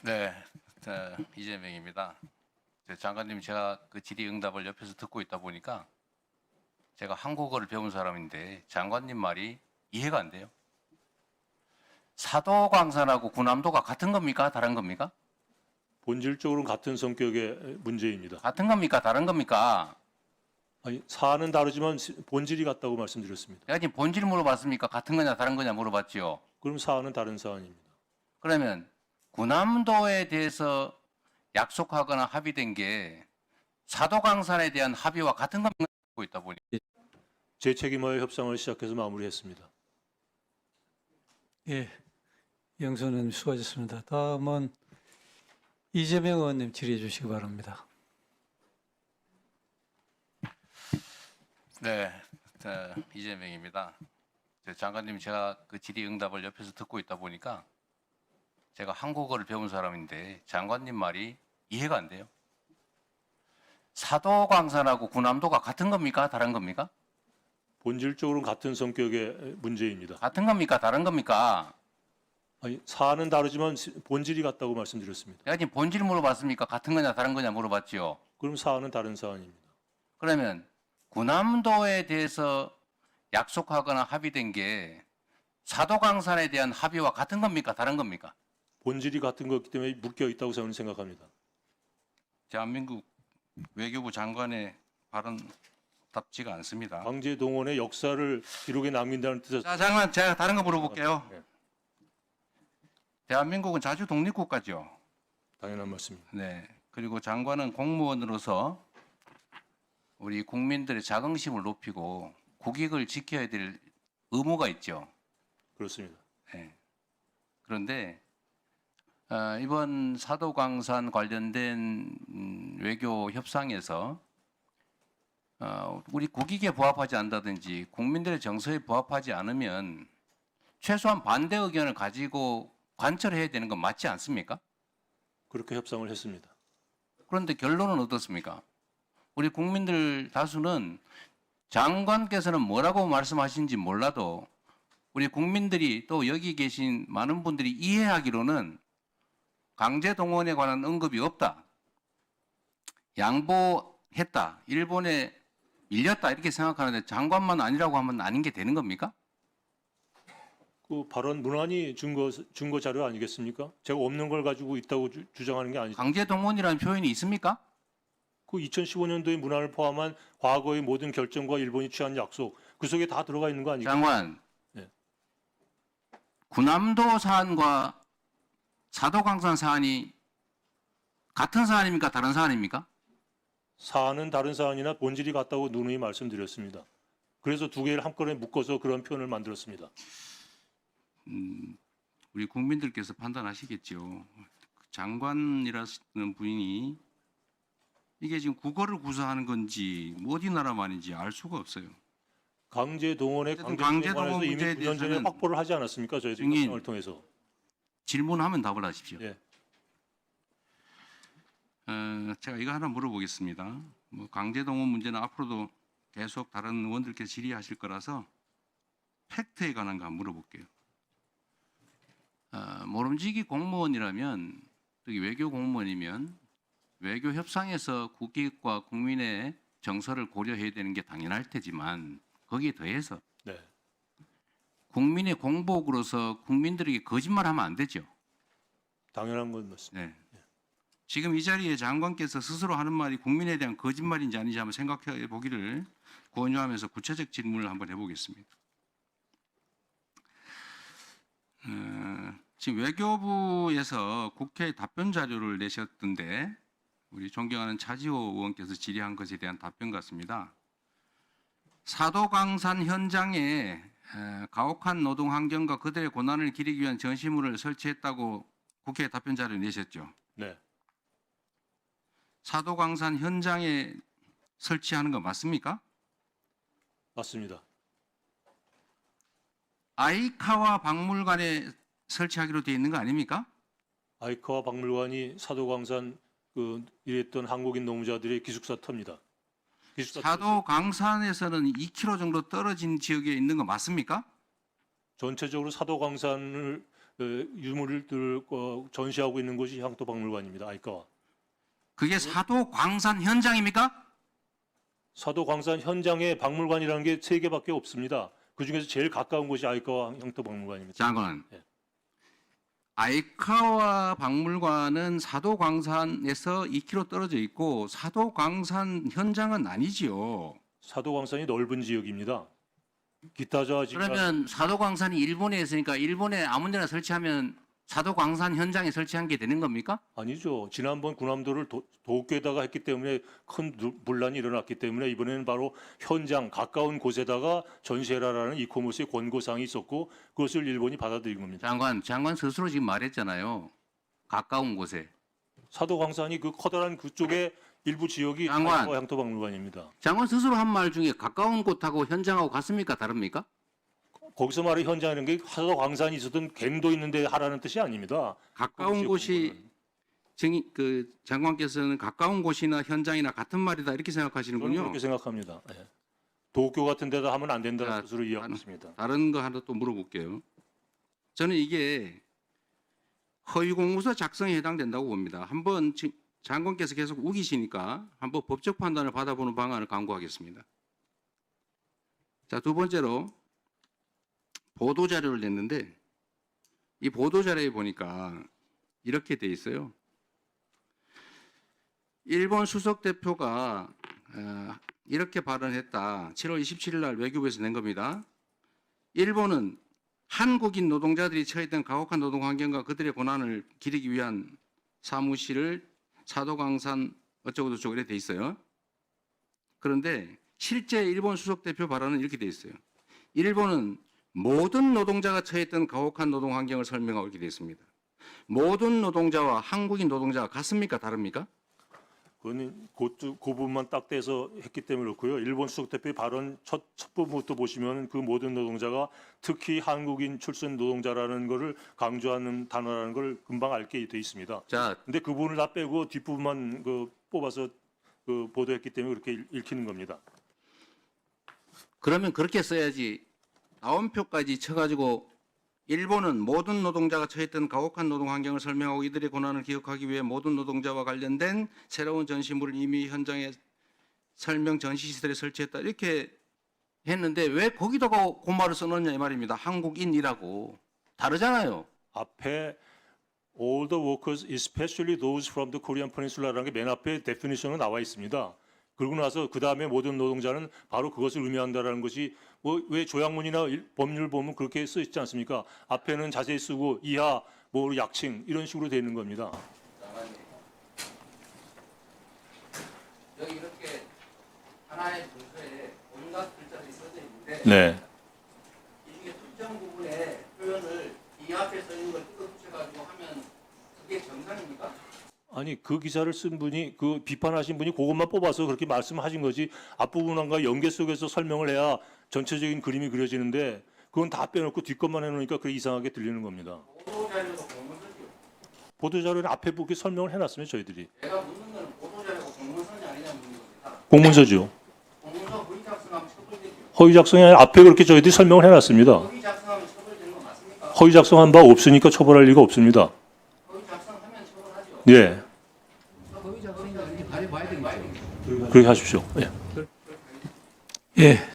네, 이재명입니다. 장관님, 제가 그 질의응답을 옆에서 듣고 있다 보니까 제가 한국어를 배운 사람인데 장관님 말이 이해가 안 돼요. 사도광산하고 군함도가 같은 겁니까? 다른 겁니까? 본질적으로는 같은 성격의 문제입니다. 같은 겁니까? 다른 겁니까? 아니, 사안은 다르지만 본질이 같다고 말씀드렸습니다. 내가 지금 본질 물어봤습니까? 같은 거냐 다른 거냐 물어봤지요. 그럼 사안은 다른 사안입니다. 그러면 군함도에 대해서 약속하거나 합의된 게 사도광산에 대한 합의와 같은 겁니까? 듣고 있다 보니 제 책임하에 협상을 시작해서 마무리했습니다. 예, 영선 의원님 수고하셨습니다. 다음은 이재명 의원님 질의해 주시기 바랍니다. 네, 이재명입니다. 장관님, 제가 그 질의응답을 옆에서 듣고 있다 보니까 제가 한국어를 배운 사람인데 장관님 말이 이해가 안 돼요. 사도광산하고 군함도가 같은 겁니까? 다른 겁니까? 본질적으로는 같은 성격의 문제입니다. 같은 겁니까? 다른 겁니까? 아니, 사안은 다르지만 본질이 같다고 말씀드렸습니다. 내가 지금 본질 물어봤습니까? 같은 거냐 다른 거냐 물어봤지요. 그럼 사안은 다른 사안입니다. 그러면 군함도에 대해서 약속하거나 합의된 게 사도광산에 대한 합의와 같은 겁니까? 다른 겁니까? 본질이 같은 거기 때문에 묶여 있다고 저는 생각합니다. 대한민국 외교부 장관의 발언답지가 않습니다. 강제 동원의 역사를 기록에 남긴다는 뜻에서 자, 장관, 제가 다른 거 물어볼게요. 네. 대한민국은 자주 독립국가죠. 당연한 말씀입니다. 네. 그리고 장관은 공무원으로서 우리 국민들의 자긍심을 높이고 국익을 지켜야 될 의무가 있죠. 그렇습니다. 네. 그런데 이번 사도광산 관련된 외교 협상에서 우리 국익에 부합하지 않다든지 국민들의 정서에 부합하지 않으면 최소한 반대 의견을 가지고 관철해야 되는 건 맞지 않습니까? 그렇게 협상을 했습니다. 그런데 결론은 어떻습니까? 우리 국민들 다수는 장관께서는 뭐라고 말씀하신지 몰라도 우리 국민들이 또 여기 계신 많은 분들이 이해하기로는 강제 동원에 관한 언급이 없다. 양보했다. 일본에 밀렸다. 이렇게 생각하는데 장관만 아니라고 하면 아닌 게 되는 겁니까? 그 발언 문안이 증거 자료 아니겠습니까? 제가 없는 걸 가지고 있다고 주장하는 게 아니죠. 강제 동원이라는 표현이 있습니까? 그 2015년도의 문안을 포함한 과거의 모든 결정과 일본이 취한 약속 그 속에 다 들어가 있는 거 아니겠습니까? 장관, 네. 군함도 사안과 사도광산 사안이 같은 사안입니까? 다른 사안입니까? 사안은 다른 사안이나 본질이 같다고 누누이 말씀드렸습니다. 그래서 두 개를 한꺼번에 묶어서 그런 표현을 만들었습니다. 우리 국민들께서 판단하시겠죠. 장관이라는 분이 이게 지금 국어를 구사하는 건지 어디 나라 말인지 알 수가 없어요. 강제 동원에 어쨌든 강제 강제 동원 동원에서 이미 문제에 9년 전에 대해서는 확보를 하지 않았습니까? 저희들 증인. 협상을 통해서. 질문하면 답을 하십시오. 예. 제가 이거 하나 물어보겠습니다. 뭐 강제동원 문제는 앞으로도 계속 다른 의원들께서 질의하실 거라서 팩트에 관한 거 한번 물어볼게요. 모름지기 공무원이라면, 특히 외교 공무원이면 외교 협상에서 국익과 국민의 정서를 고려해야 되는 게 당연할 테지만 거기에 더해서 네. 국민의 공복으로서 국민들에게 거짓말하면 안 되죠. 당연한 건 맞습니다. 네. 지금 이 자리에 장관께서 스스로 하는 말이 국민에 대한 거짓말인지 아닌지 한번 생각해 보기를 권유하면서 구체적 질문을 한번 해보겠습니다. 지금 외교부에서 국회에 답변 자료를 내셨던데 우리 존경하는 차지호 의원께서 질의한 것에 대한 답변 같습니다. 사도광산 현장에 가혹한 노동 환경과 그들의 고난을 기리기 위한 전시물을 설치했다고 국회에 답변 자료를 내셨죠. 네. 사도광산 현장에 설치하는 거 맞습니까? 맞습니다. 아이카와 박물관에 설치하기로 되어 있는 거 아닙니까? 아이카와 박물관이 사도광산 일했던 한국인 노무자들의 기숙사 터입니다. 기숙사 터. 사도광산에서는 2km 정도 떨어진 지역에 있는 거 맞습니까? 전체적으로 사도광산을 유물들 전시하고 있는 곳이 향토박물관입니다. 아이카와. 그게 사도 광산 현장입니까? 사도 광산 현장에 박물관이라는 게 3개밖에 없습니다. 그 중에서 제일 가까운 곳이 아이카와 향토박물관입니다. 장관. 예. 아이카와 박물관은 사도 광산에서 2km 떨어져 있고 사도 광산 현장은 아니지요. 사도 광산이 넓은 지역입니다. 기타자 지금 그러면 사도 광산이 일본에 있으니까 일본에 아무데나 설치하면 사도 광산 현장에 설치한 게 되는 겁니까? 아니죠. 지난번 군함도를 도쿄에다가 했기 때문에 큰 분란이 일어났기 때문에 이번에는 바로 현장 가까운 곳에다가 전시해라라는 이코모스의 권고사항이 있었고 그것을 일본이 받아들인 겁니다. 장관 스스로 지금 말했잖아요. 가까운 곳에. 사도 광산이 그 커다란 그쪽에 일부 지역이 장관. 아이카와 향토박물관입니다. 장관 스스로 한 말 중에 가까운 곳하고 현장하고 같습니까? 다릅니까? 거기서 말의 현장이라는 게 사도 광산이 있었던 갱도 있는데 하라는 뜻이 아닙니다. 가까운 지역 곳이 장관께서는 가까운 곳이나 현장이나 같은 말이다 이렇게 저는 생각하시는군요. 그렇게 생각합니다. 예. 도쿄 같은 데다 하면 안 된다는 자, 뜻으로 이해하고 있습니다. 다른 거 하나 또 물어볼게요. 저는 이게 허위 공문서 작성에 해당된다고 봅니다. 한번 장관께서 계속 우기시니까 한번 법적 판단을 받아보는 방안을 강구하겠습니다. 자, 두 번째로 보도 자료를 냈는데 이 보도 자료에 보니까 이렇게 돼 있어요. 일본 수석 대표가 이렇게 발언했다. 7월 27일 날 외교부에서 낸 겁니다. 일본은 한국인 노동자들이 처했던 가혹한 노동 환경과 그들의 고난을 기리기 위한 사무실을 사도광산 어쩌고저쩌고 이렇게 돼 있어요. 그런데 실제 일본 수석 대표 발언은 이렇게 돼 있어요. 일본은 모든 노동자가 처했던 가혹한 노동 환경을 설명하고 이렇게 돼 있습니다. 모든 노동자와 한국인 노동자가 같습니까? 다릅니까? 그건 그 부분만 딱 떼서 했기 때문에 그렇고요. 일본 수석 대표의 발언 첫 부분부터 보시면 그 모든 노동자가 특히 한국인 출신 노동자라는 것을 강조하는 단어라는 걸 금방 알게 돼 있습니다. 자, 근데 그 부분을 다 빼고 뒷부분만 뽑아서 보도했기 때문에 그렇게 읽히는 겁니다. 그러면 그렇게 써야지. 다운표까지 쳐가지고 일본은 모든 노동자가 처했던 가혹한 노동 환경을 설명하고 이들의 고난을 기억하기 위해 모든 노동자와 관련된 새로운 전시물을 이미 현장에 설명 전시시설에 설치했다 이렇게 했는데 왜 거기다가 그 말을 써놓냐 이 말입니다. 한국인이라고 다르잖아요. 앞에 all the workers, especially those from the Korean Peninsula라는 게 맨 앞에 데피니션으로 나와 있습니다. 그러고 나서 그 다음에 모든 노동자는 바로 그것을 의미한다라는 것이 왜 조약문이나 법률 보면 그렇게 써 있지 않습니까? 앞에는 자세히 쓰고 이하 약칭 이런 식으로 되어 있는 겁니다. 여기 이렇게 하나의 문서에 온갖 글자들이 써져 있는데 네. 이게 특정 부분에 표현을 이 앞에 써 있는 걸 뜯어 붙여가지고 하면 그게 정상입니까? 아니 그 기사를 쓴 분이 그 비판하신 분이 그것만 뽑아서 그렇게 말씀하신 거지 앞부분과 연계 속에서 설명을 해야 전체적인 그림이 그려지는데 그건 다 빼놓고 뒷것만 해놓으니까 그게 이상하게 들리는 겁니다. 보도 자료도 공문서지요. 보도 자료는 앞에 보기 설명을 해놨습니다 저희들이. 내가 묻는 거는 보도 자료가 공문서냐 아니냐 묻는 겁니다. 공문서죠. 공문서 허위 작성하면 처벌되죠. 허위 작성이 아니라 앞에 그렇게 저희들이 설명을 해놨습니다. 허위 작성하면 처벌되는 거 맞습니까? 허위 작성한 바 없으니까 처벌할 리가 없습니다. 허위 작성하면 처벌하죠. 예, 허위 작성이 아니지 가려봐야 되겠죠. 그렇게 하십시오. 예. 예.